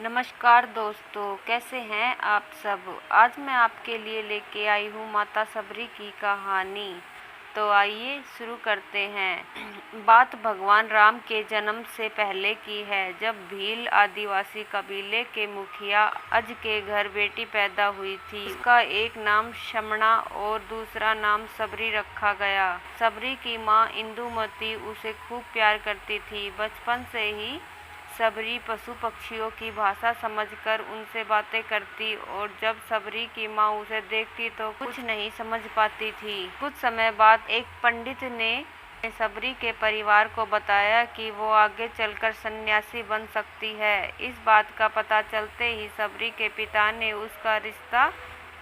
नमस्कार दोस्तों, कैसे हैं आप सब। आज मैं आपके लिए लेके आई हूँ माता सबरी की कहानी। तो आइए शुरू करते हैं। बात भगवान राम के जन्म से पहले की है, जब भील आदिवासी कबीले के मुखिया अज के घर बेटी पैदा हुई थी। उसका एक नाम शमणा और दूसरा नाम सबरी रखा गया। सबरी की माँ इंदुमती उसे खूब प्यार करती थी। बचपन से ही सबरी पशु पक्षियों की भाषा समझकर उनसे बातें करती और जब सबरी की माँ उसे देखती तो कुछ नहीं समझ पाती थी। कुछ समय बाद एक पंडित ने सबरी के परिवार को बताया कि वो आगे चलकर सन्यासी बन सकती है। इस बात का पता चलते ही सबरी के पिता ने उसका रिश्ता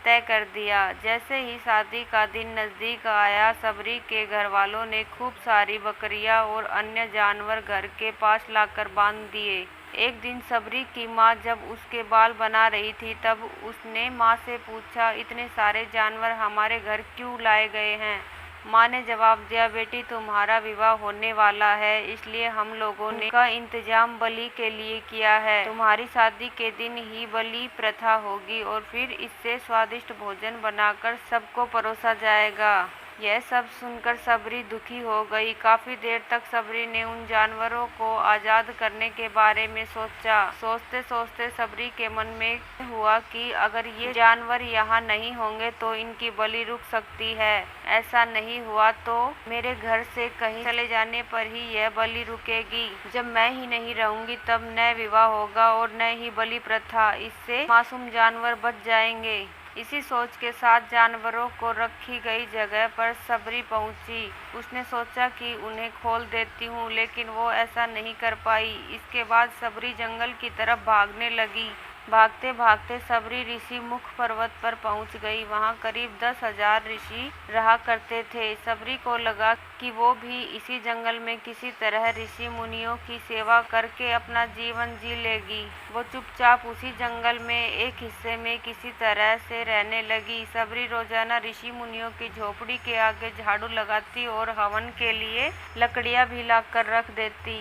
तय कर दिया। जैसे ही शादी का दिन नज़दीक आया, सबरी के घर वालों ने खूब सारी बकरियां और अन्य जानवर घर के पास लाकर बांध दिए। एक दिन सबरी की माँ जब उसके बाल बना रही थी, तब उसने माँ से पूछा, इतने सारे जानवर हमारे घर क्यों लाए गए हैं। माँ ने जवाब दिया, बेटी तुम्हारा विवाह होने वाला है, इसलिए हम लोगों ने का इंतजाम बलि के लिए किया है। तुम्हारी शादी के दिन ही बलि प्रथा होगी और फिर इससे स्वादिष्ट भोजन बनाकर सबको परोसा जाएगा। यह सब सुनकर सबरी दुखी हो गई। काफी देर तक सबरी ने उन जानवरों को आजाद करने के बारे में सोचा। सोचते सोचते सबरी के मन में हुआ कि अगर ये जानवर यहाँ नहीं होंगे तो इनकी बलि रुक सकती है। ऐसा नहीं हुआ तो मेरे घर से कहीं चले जाने पर ही यह बलि रुकेगी। जब मैं ही नहीं रहूंगी तब न विवाह होगा और न ही बलि प्रथा। इससे मासूम जानवर बच जाएंगे। इसी सोच के साथ जानवरों को रखी गई जगह पर सबरी पहुंची। उसने सोचा कि उन्हें खोल देती हूँ, लेकिन वो ऐसा नहीं कर पाई। इसके बाद सबरी जंगल की तरफ भागने लगी। भागते भागते सबरी ऋषि मुख पर्वत पर पहुंच गई। वहां करीब 10,000 ऋषि रहा करते थे। सबरी को लगा कि वो भी इसी जंगल में किसी तरह ऋषि मुनियों की सेवा करके अपना जीवन जी लेगी। वो चुपचाप उसी जंगल में एक हिस्से में किसी तरह से रहने लगी। सबरी रोजाना ऋषि मुनियों की झोपड़ी के आगे झाड़ू लगाती और हवन के लिए लकड़ियां भी लाकर रख देती।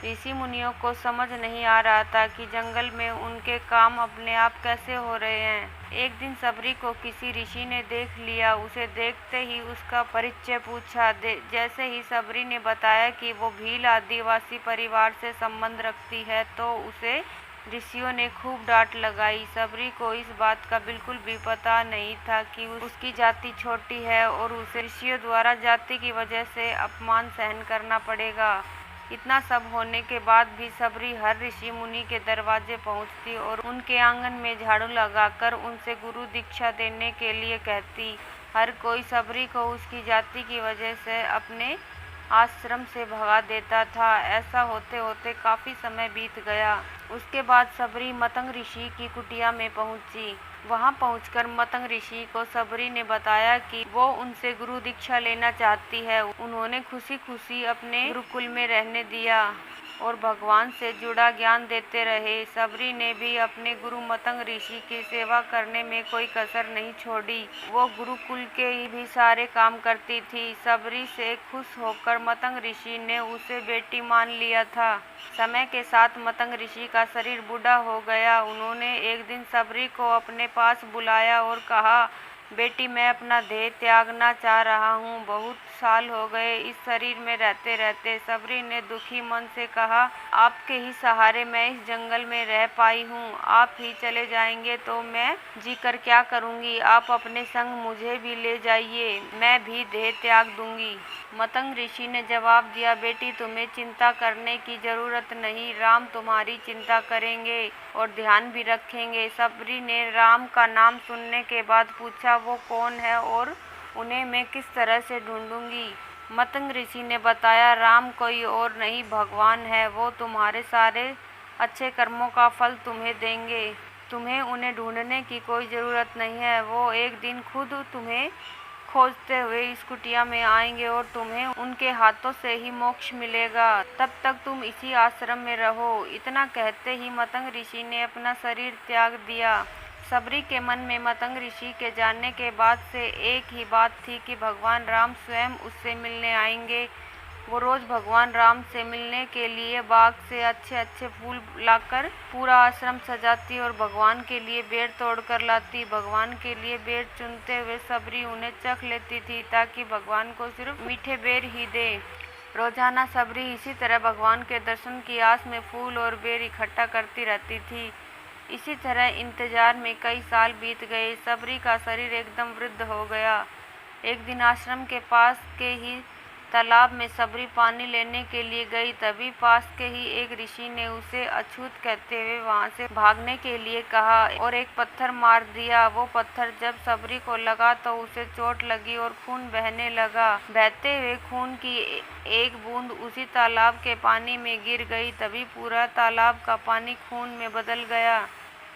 ऋषि मुनियों को समझ नहीं आ रहा था कि जंगल में उनके काम अपने आप कैसे हो रहे हैं। एक दिन सबरी को किसी ऋषि ने देख लिया। उसे देखते ही उसका परिचय पूछा। जैसे ही सबरी ने बताया कि वो भील आदिवासी परिवार से संबंध रखती है, तो उसे ऋषियों ने खूब डांट लगाई। सबरी को इस बात का बिल्कुल भी पता नहीं था कि उसकी जाति छोटी है और उसे ऋषियों द्वारा जाति की वजह से अपमान सहन करना पड़ेगा। इतना सब होने के बाद भी सबरी हर ऋषि मुनि के दरवाजे पहुंचती और उनके आंगन में झाड़ू लगाकर उनसे गुरु दीक्षा देने के लिए कहती। हर कोई सबरी को उसकी जाति की वजह से अपने आश्रम से भगा देता था। ऐसा होते होते काफी समय बीत गया। उसके बाद सबरी मतंग ऋषि की कुटिया में पहुंची। वहां पहुंचकर मतंग ऋषि को सबरी ने बताया कि वो उनसे गुरु दीक्षा लेना चाहती है। उन्होंने खुशी खुशी अपने गुरुकुल में रहने दिया और भगवान से जुड़ा ज्ञान देते रहे। सबरी ने भी अपने गुरु मतंग ऋषि की सेवा करने में कोई कसर नहीं छोड़ी। वो गुरुकुल के भी सारे काम करती थी। सबरी से खुश होकर मतंग ऋषि ने उसे बेटी मान लिया था। समय के साथ मतंग ऋषि का शरीर बूढ़ा हो गया। उन्होंने एक दिन सबरी को अपने पास बुलाया और कहा, बेटी मैं अपना देह त्यागना चाह रहा हूँ। बहुत साल हो गए इस शरीर में रहते रहते। सबरी ने दुखी मन से कहा, आपके ही सहारे मैं इस जंगल में रह पाई हूँ। आप ही चले जाएंगे तो मैं जीकर क्या करूँगी। आप अपने संग मुझे भी ले जाइए, मैं भी देह त्याग दूंगी। मतंग ऋषि ने जवाब दिया, बेटी तुम्हें चिंता करने की जरूरत नहीं, राम तुम्हारी चिंता करेंगे और ध्यान भी रखेंगे। सबरी ने राम का नाम सुनने के बाद पूछा, वो कौन है और उन्हें मैं किस तरह से ढूंढूंगी। मतंग ऋषि ने बताया, राम कोई और नहीं भगवान है। वो तुम्हारे सारे अच्छे कर्मों का फल तुम्हें देंगे। तुम्हें उन्हें ढूंढने की कोई ज़रूरत नहीं है। वो एक दिन खुद तुम्हें खोजते हुए इस कुटिया में आएंगे और तुम्हें उनके हाथों से ही मोक्ष मिलेगा। तब तक तुम इसी आश्रम में रहो। इतना कहते ही मतंग ऋषि ने अपना शरीर त्याग दिया। सबरी के मन में मतंग ऋषि के जाने के बाद से एक ही बात थी कि भगवान राम स्वयं उससे मिलने आएंगे वो रोज भगवान राम से मिलने के लिए बाग से अच्छे अच्छे फूल लाकर पूरा आश्रम सजाती और भगवान के लिए बेर तोड़कर लाती। भगवान के लिए बेर चुनते हुए सबरी उन्हें चख लेती थी ताकि भगवान को सिर्फ मीठे बेर ही दे। रोजाना सबरी इसी तरह भगवान के दर्शन की आस में फूल और बेर इकट्ठा करती रहती थी। इसी तरह इंतजार में कई साल बीत गए। सबरी का शरीर एकदम वृद्ध हो गया। एक दिन आश्रम के पास के ही तालाब में सबरी पानी लेने के लिए गई। तभी पास के ही एक ऋषि ने उसे अछूत कहते हुए वहां से भागने के लिए कहा और एक पत्थर मार दिया। वो पत्थर जब सबरी को लगा तो उसे चोट लगी और खून बहने लगा। बहते हुए खून की एक बूंद उसी तालाब के पानी में गिर गई। तभी पूरा तालाब का पानी खून में बदल गया।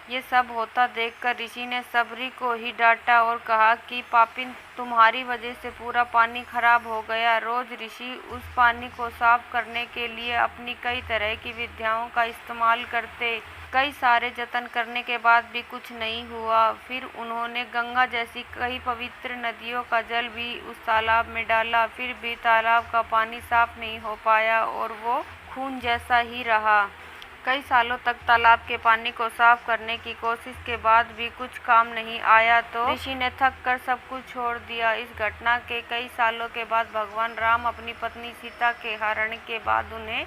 ये सब होता देखकर ऋषि ने सबरी को ही डांटा और कहा कि पापिन, तुम्हारी वजह से पूरा पानी खराब हो गया। रोज ऋषि उस पानी को साफ करने के लिए अपनी कई तरह की विद्याओं का इस्तेमाल करते। कई सारे जतन करने के बाद भी कुछ नहीं हुआ। फिर उन्होंने गंगा जैसी कई पवित्र नदियों का जल भी उस तालाब में डाला, फिर भी तालाब का पानी साफ नहीं हो पाया और वो खून जैसा ही रहा। कई सालों तक तालाब के पानी को साफ करने की कोशिश के बाद भी कुछ काम नहीं आया तो ऋषि ने थक कर सब कुछ छोड़ दिया। इस घटना के कई सालों के बाद भगवान राम अपनी पत्नी सीता के हरण के बाद उन्हें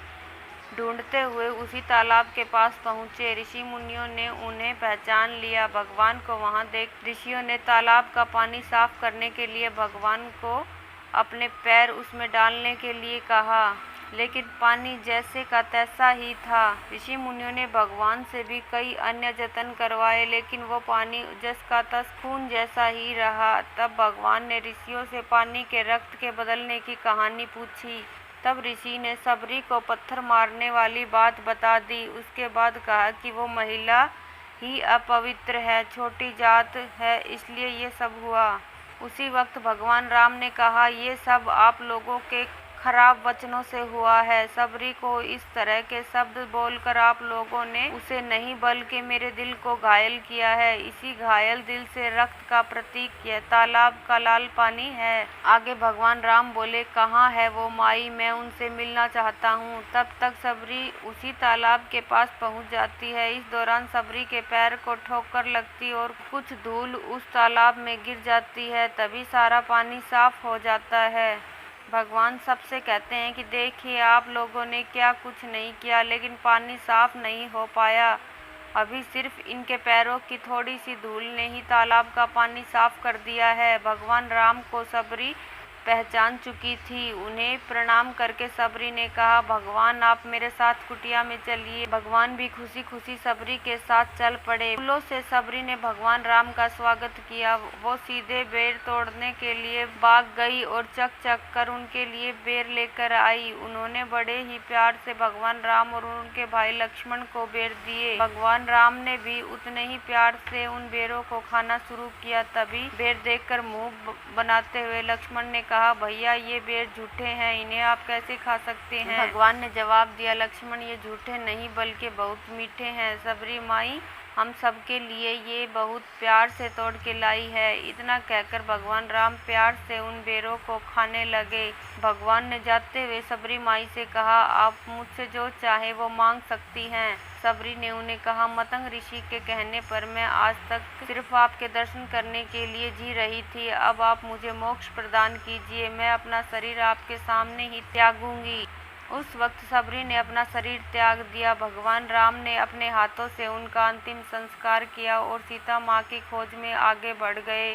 ढूंढते हुए उसी तालाब के पास पहुँचे। ऋषि मुनियों ने उन्हें पहचान लिया। भगवान को वहाँ देख ऋषियों ने तालाब का पानी साफ करने के लिए भगवान को अपने पैर उसमें डालने के लिए कहा, लेकिन पानी जैसे का तैसा ही था। ऋषि मुनियों ने भगवान से भी कई अन्य जतन करवाए, लेकिन वो पानी जस का तस खून जैसा ही रहा। तब भगवान ने ऋषियों से पानी के रक्त के बदलने की कहानी पूछी। तब ऋषि ने सबरी को पत्थर मारने वाली बात बता दी। उसके बाद कहा कि वो महिला ही अपवित्र है, छोटी जात है, इसलिए ये सब हुआ। उसी वक्त भगवान राम ने कहा, ये सब आप लोगों के खराब वचनों से हुआ है। सबरी को इस तरह के शब्द बोलकर आप लोगों ने उसे नहीं बल्कि मेरे दिल को घायल किया है। इसी घायल दिल से रक्त का प्रतीक यह तालाब का लाल पानी है। आगे भगवान राम बोले, कहाँ है वो माई, मैं उनसे मिलना चाहता हूँ। तब तक सबरी उसी तालाब के पास पहुँच जाती है। इस दौरान सबरी के पैर को ठोकर लगती और कुछ धूल उस तालाब में गिर जाती है। तभी सारा पानी साफ हो जाता है। भगवान सबसे कहते हैं कि देखिए, आप लोगों ने क्या कुछ नहीं किया, लेकिन पानी साफ नहीं हो पाया। अभी सिर्फ इनके पैरों की थोड़ी सी धूल ने ही तालाब का पानी साफ कर दिया है। भगवान राम को सबरी पहचान चुकी थी। उन्हें प्रणाम करके सबरी ने कहा, भगवान आप मेरे साथ कुटिया में चलिए। भगवान भी खुशी खुशी सबरी के साथ चल पड़े। फूलों से सबरी ने भगवान राम का स्वागत किया। वो सीधे बेर तोड़ने के लिए बाग गई और चक चक कर उनके लिए बेर लेकर आई। उन्होंने बड़े ही प्यार से भगवान राम और उनके भाई लक्ष्मण को बेर दिए। भगवान राम ने भी उतने ही प्यार से उन बेरों को खाना शुरू किया। तभी बेर देखकर मुंह बनाते हुए लक्ष्मण ने कहा, भैया ये बेर झूठे हैं, इन्हें आप कैसे खा सकते हैं? भगवान ने जवाब दिया, लक्ष्मण ये झूठे नहीं बल्कि बहुत मीठे हैं। सबरी माई हम सबके लिए ये बहुत प्यार से तोड़ के लाई है। इतना कहकर भगवान राम प्यार से उन बेरों को खाने लगे। भगवान ने जाते हुए सबरी माई से कहा, आप मुझसे जो चाहे वो मांग सकती हैं। सबरी ने उन्हें कहा, मतंग ऋषि के कहने पर मैं आज तक सिर्फ आपके दर्शन करने के लिए जी रही थी। अब आप मुझे मोक्ष प्रदान कीजिए, मैं अपना शरीर आपके सामने ही त्यागूंगी। उस वक्त सबरी ने अपना शरीर त्याग दिया। भगवान राम ने अपने हाथों से उनका अंतिम संस्कार किया और सीता माँ की खोज में आगे बढ़ गए।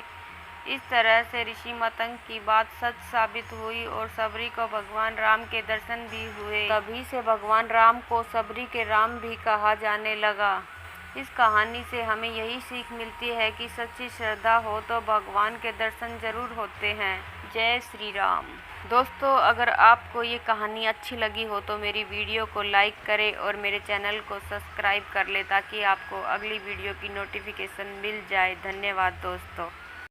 इस तरह से ऋषि मतंग की बात सच साबित हुई और सबरी को भगवान राम के दर्शन भी हुए। तभी से भगवान राम को सबरी के राम भी कहा जाने लगा। इस कहानी से हमें यही सीख मिलती है कि सच्ची श्रद्धा हो तो भगवान के दर्शन जरूर होते हैं। जय श्री राम। दोस्तों, अगर आपको ये कहानी अच्छी लगी हो तो मेरी वीडियो को लाइक करें और मेरे चैनल को सब्सक्राइब कर लें ताकि आपको अगली वीडियो की नोटिफिकेशन मिल जाए। धन्यवाद दोस्तों।